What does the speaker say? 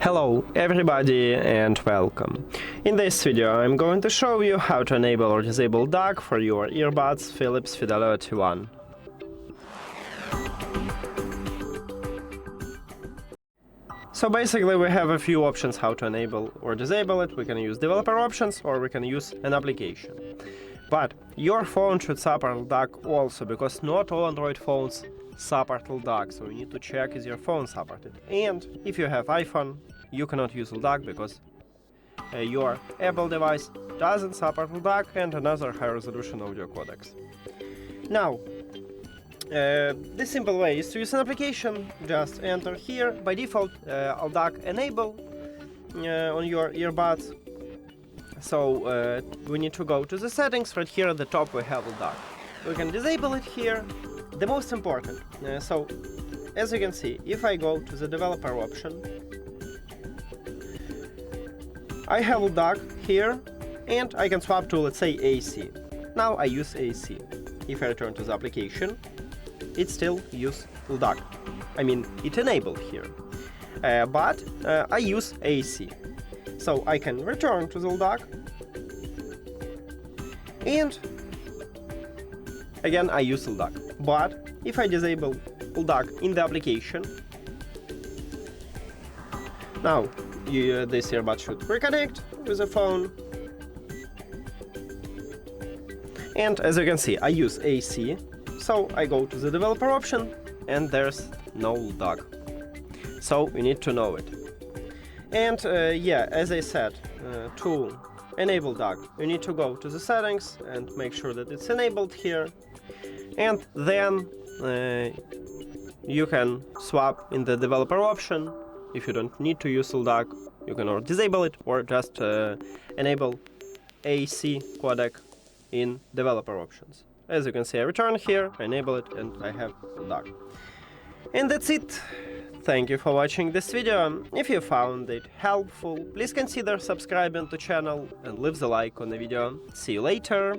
Hello everybody and welcome. In this video I'm going to show you how to enable or disable DAC for your earbuds Philips Fidelio T1. So basically we have a few options how to enable or disable it. We can use developer options or we can use an application. But your phone should support DAC also, because not all Android phones support LDAC, so you need to check is your phone supported. And if you have iPhone, you cannot use LDAC because your Apple device doesn't support LDAC and another high-resolution audio codecs. Now, the simple way is to use an application. Just enter here. By default, LDAC enable on your earbuds. So we need to go to the settings. Right here at the top we have LDAC. We can disable it here. The most important. So as you can see, if I go to the developer option, I have LDAC here and I can swap to, let's say, AC. Now I use AC. If I return to the application, it still use LDAC. I mean, it enabled here. But I use AC. So I can return to the LDAC. And again, I use LDAC. But if I disable LDAC in the application, now this earbud should reconnect with the phone. And as you can see, I use AC. So I go to the developer option and there's no LDAC. So we need to know it. And yeah, as I said, to enable DAC, you need to go to the settings and make sure that it's enabled here. And then you can swap in the developer option. If you don't need to use LDAC, you can or disable it or just enable AC codec in developer options. As you can see, I return here, I enable it, and I have LDAC. And that's it. Thank you for watching this video. If you found it helpful, please consider subscribing to the channel and leave the like on the video. See you later!